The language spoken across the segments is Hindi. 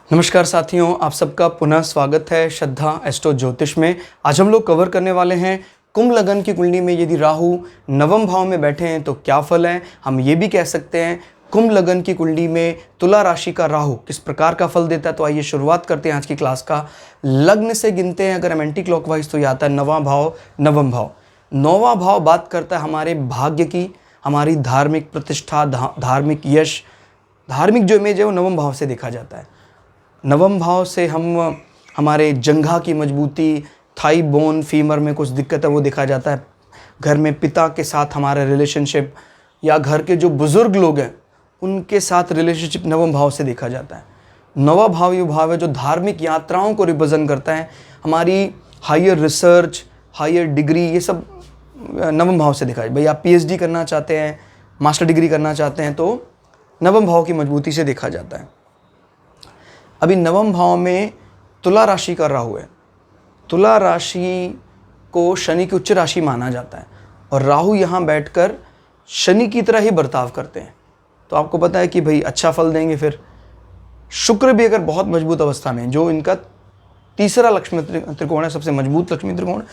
नमस्कार साथियों, आप सबका पुनः स्वागत है श्रद्धा एस्ट्रो ज्योतिष में। आज हम लोग कवर करने वाले हैं कुंभ लगन की कुंडली में यदि राहु नवम भाव में बैठे हैं तो क्या फल है। हम ये भी कह सकते हैं कुंभ लगन की कुंडली में तुला राशि का राहु किस प्रकार का फल देता है। तो आइए शुरुआत करते हैं आज की क्लास का। लग्न से गिनते हैं अगर हम एंटी क्लॉकवाइज तो ये आता है नवा भाव, नवम भाव। नौवां भाव बात करता है हमारे भाग्य की, हमारी धार्मिक प्रतिष्ठा, धार्मिक यश, धार्मिक जो इमेज है वो नवम भाव से देखा जाता है। नवम भाव से हम हमारे जंघा की मजबूती, थाई बोन, फीमर में कुछ दिक्कत है वो देखा जाता है। घर में पिता के साथ हमारा रिलेशनशिप या घर के जो बुज़ुर्ग लोग हैं उनके साथ रिलेशनशिप नवम भाव से देखा जाता है। नवा भाव ये भाव है जो धार्मिक यात्राओं को रिप्रेजेंट करता है। हमारी हायर रिसर्च, हायर डिग्री, ये सब नवम भाव से देखा जाए। भाई आप पीएचडी करना चाहते हैं, मास्टर डिग्री करना चाहते हैं तो नवम भाव की मजबूती से देखा जाता है। अभी नवम भाव में तुला राशि का राहु है। तुला राशि को शनि की उच्च राशि माना जाता है और राहु यहाँ बैठकर शनि की तरह ही बर्ताव करते हैं, तो आपको पता है कि भाई अच्छा फल देंगे। फिर शुक्र भी अगर बहुत मजबूत अवस्था में, जो इनका तीसरा लक्ष्मी त्रिकोण है, सबसे मजबूत लक्ष्मी त्रिकोण,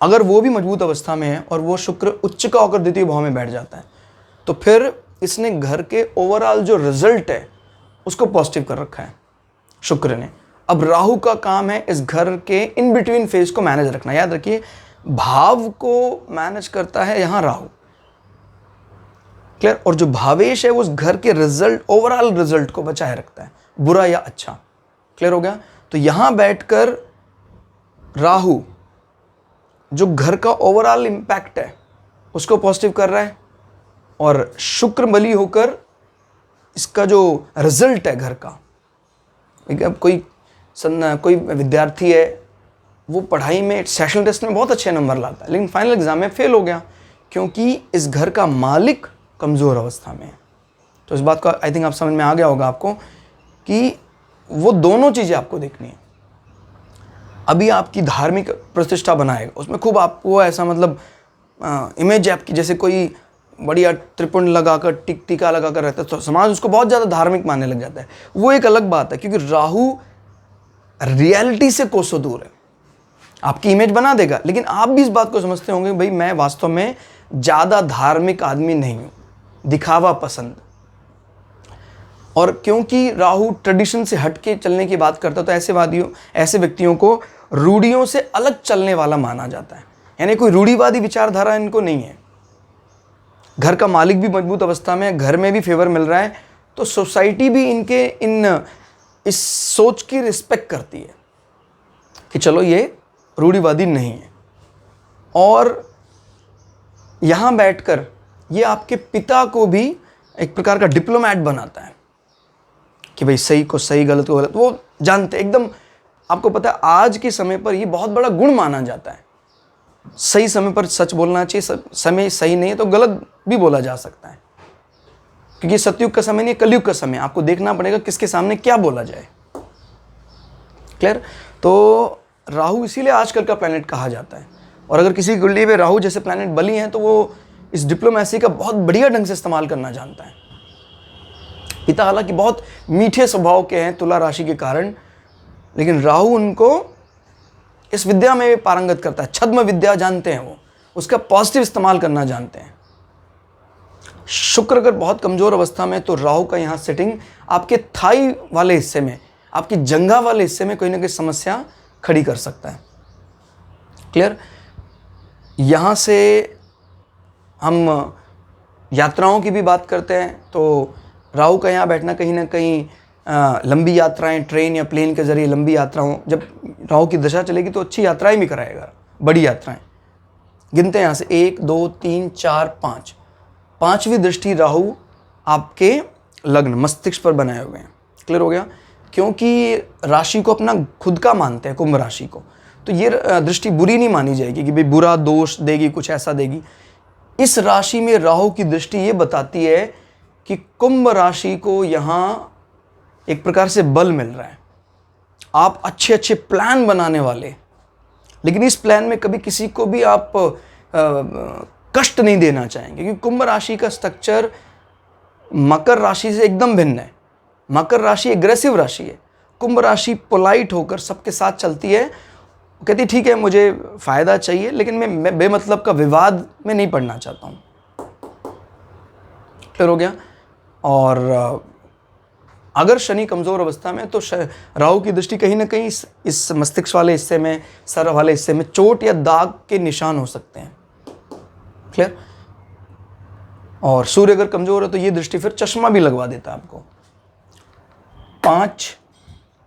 अगर वो भी मजबूत अवस्था में है और वो शुक्र उच्च का होकर द्वितीय भाव में बैठ जाता है तो फिर इसने घर के ओवरऑल जो रिजल्ट है उसको पॉजिटिव कर रखा है शुक्र ने। अब राहु का काम है इस घर के इन बिटवीन फेज को मैनेज रखना। याद रखिए भाव को मैनेज करता है यहाँ राहु, क्लियर। और जो भावेश है वो उस घर के रिजल्ट, ओवरऑल रिजल्ट को बचाए रखता है, बुरा या अच्छा, क्लियर हो गया। तो यहां बैठकर राहु जो घर का ओवरऑल इंपैक्ट है उसको पॉजिटिव कर रहा है और शुक्र बली होकर इसका जो रिजल्ट है घर का, अब कोई विद्यार्थी है वो पढ़ाई में सेशनल टेस्ट में बहुत अच्छे नंबर लाता है लेकिन फाइनल एग्जाम में फेल हो गया क्योंकि इस घर का मालिक कमज़ोर अवस्था में है। तो इस बात का आई थिंक आप समझ में आ गया होगा आपको कि वो दोनों चीज़ें आपको देखनी है। अभी आपकी धार्मिक प्रतिष्ठा बनाएगा, उसमें खूब आपको ऐसा मतलब इमेज आपकी, जैसे कोई बढ़िया त्रिपुंड लगाकर टीका लगाकर रहता है तो समाज उसको बहुत ज़्यादा धार्मिक मानने लग जाता है। वो एक अलग बात है क्योंकि राहु रियलिटी से कोसों दूर है। आपकी इमेज बना देगा लेकिन आप भी इस बात को समझते होंगे भाई मैं वास्तव में ज़्यादा धार्मिक आदमी नहीं हूँ, दिखावा पसंद। और क्योंकि राहु ट्रेडिशन से हट के चलने की बात करता है तो ऐसे व्यक्तियों को रूढ़ियों से अलग चलने वाला माना जाता है। यानी कोई रूढ़िवादी विचारधारा इनको नहीं है। घर का मालिक भी मजबूत अवस्था में है, घर में भी फेवर मिल रहा है तो सोसाइटी भी इनके इस सोच की रिस्पेक्ट करती है कि चलो ये रूढ़िवादी नहीं है। और यहाँ बैठकर ये आपके पिता को भी एक प्रकार का डिप्लोमैट बनाता है कि भाई सही को सही, गलत को गलत, वो जानते एकदम। आपको पता है आज के समय पर ये बहुत बड़ा गुण माना जाता है। सही समय पर सच बोलना चाहिए, समय सही नहीं है तो गलत भी बोला जा सकता है क्योंकि सतयुग का समय नहीं, कलयुग का समय। आपको देखना पड़ेगा किसके सामने क्या बोला जाए, क्लियर। तो राहु इसीलिए आजकल का प्लैनेट कहा जाता है। और अगर किसी कुंडली में राहु जैसे प्लैनेट बली हैं तो वो इस डिप्लोमेसी का बहुत बढ़िया ढंग से इस्तेमाल करना जानता है। पिता हालांकि बहुत मीठे स्वभाव के हैं तुला राशि के कारण, लेकिन राहु उनको इस विद्या में पारंगत करता है। छद्म विद्या जानते हैं वो, उसका पॉजिटिव इस्तेमाल करना जानते हैं। शुक्र अगर बहुत कमजोर अवस्था में तो राहु का यहाँ सेटिंग आपके थाई वाले हिस्से में, आपकी जंघा वाले हिस्से में कोई ना कोई समस्या खड़ी कर सकता है, क्लियर। यहाँ से हम यात्राओं की भी बात करते हैं तो राहु का यहाँ बैठना कहीं ना कहीं लंबी यात्राएं, ट्रेन या प्लेन के जरिए लंबी यात्राओं, जब राहु की दशा चलेगी तो अच्छी यात्राएं भी कराएगा, बड़ी यात्राएं। गिनते हैं यहाँ से 1 2 3 4 5, पांचवी दृष्टि राहु आपके लग्न मस्तिष्क पर बनाए हुए हैं, क्लियर हो गया। क्योंकि राशि को अपना खुद का मानते हैं कुंभ राशि को, तो ये दृष्टि बुरी नहीं मानी जाएगी कि भाई बुरा दोष देगी, कुछ ऐसा देगी। इस राशि में राहु की दृष्टि ये बताती है कि कुंभ राशि को यहाँ एक प्रकार से बल मिल रहा है। आप अच्छे अच्छे प्लान बनाने वाले, लेकिन इस प्लान में कभी किसी को भी आप कष्ट नहीं देना चाहेंगे क्योंकि कुंभ राशि का स्ट्रक्चर मकर राशि से एकदम भिन्न है। मकर राशि एग्रेसिव राशि है कुंभ राशि पोलाइट होकर सबके साथ चलती है, कहती ठीक है मुझे फ़ायदा चाहिए लेकिन मैं बेमतलब का विवाद में नहीं पड़ना चाहता हूँ। क्लियर हो गया। और अगर शनि कमज़ोर अवस्था में तो राहु की दृष्टि कहीं ना कहीं इस मस्तिष्क वाले हिस्से में, सर वाले हिस्से में चोट या दाग के निशान हो सकते हैं। क्लियर। और सूर्य अगर कमज़ोर है तो ये दृष्टि फिर चश्मा भी लगवा देता है आपको। 5,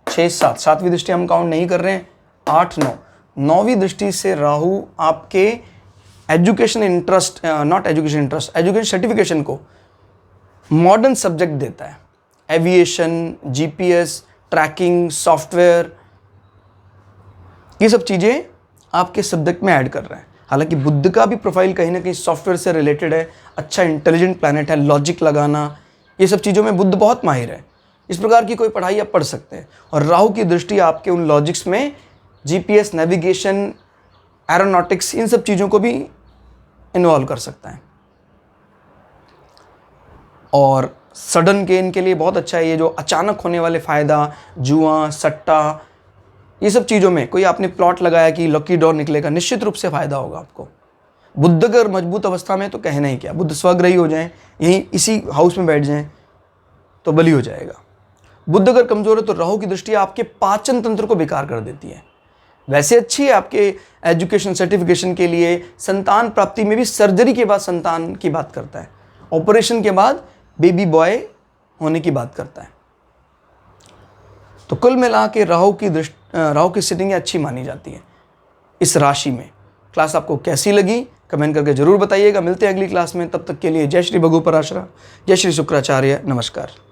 6, 7, 7वीं दृष्टि हम काउंट नहीं कर रहे हैं। 8, 9, 9वीं दृष्टि से राहु आपके education interest, not education interest, education certification को मॉडर्न सब्जेक्ट देता है। एविएशन, जीपीएस, ट्रैकिंग, सॉफ्टवेयर, ये सब चीज़ें आपके सब्जेक्ट में ऐड कर रहे हैं। हालांकि बुध का भी प्रोफाइल कहीं ना कहीं सॉफ्टवेयर से रिलेटेड है, अच्छा इंटेलिजेंट प्लैनेट है, लॉजिक लगाना, ये सब चीज़ों में बुध बहुत माहिर है। इस प्रकार की कोई पढ़ाई आप पढ़ सकते हैं। और राहु की दृष्टि आपके उन लॉजिक्स में जीपीएस, नेविगेशन, एरोनॉटिक्स, इन सब चीज़ों को भी इन्वॉल्व कर सकता है। और सडन गेन के लिए बहुत अच्छा है। ये जो अचानक होने वाले फ़ायदा, जुआ, सट्टा, ये सब चीज़ों में कोई आपने प्लॉट लगाया कि लकी ड्रॉ निकलेगा, निश्चित रूप से फ़ायदा होगा आपको। बुध अगर मजबूत अवस्था में तो कहना ही क्या, बुध स्वग्रही हो जाएं, यहीं इसी हाउस में बैठ जाएं तो बली हो जाएगा। बुध अगर कमज़ोर है तो राहु की दृष्टि आपके पाचन तंत्र को बेकार कर देती है। वैसे अच्छी है आपके एजुकेशन सर्टिफिकेशन के लिए, संतान प्राप्ति में भी सर्जरी के बाद संतान की बात करता है, ऑपरेशन के बाद बेबी बॉय होने की बात करता है। तो कुल मिला के राहु की सिटिंग अच्छी मानी जाती है इस राशि में। क्लास आपको कैसी लगी कमेंट करके जरूर बताइएगा। मिलते हैं अगली क्लास में, तब तक के लिए जय श्री भगु पराशरा, जय श्री शुक्राचार्य, नमस्कार।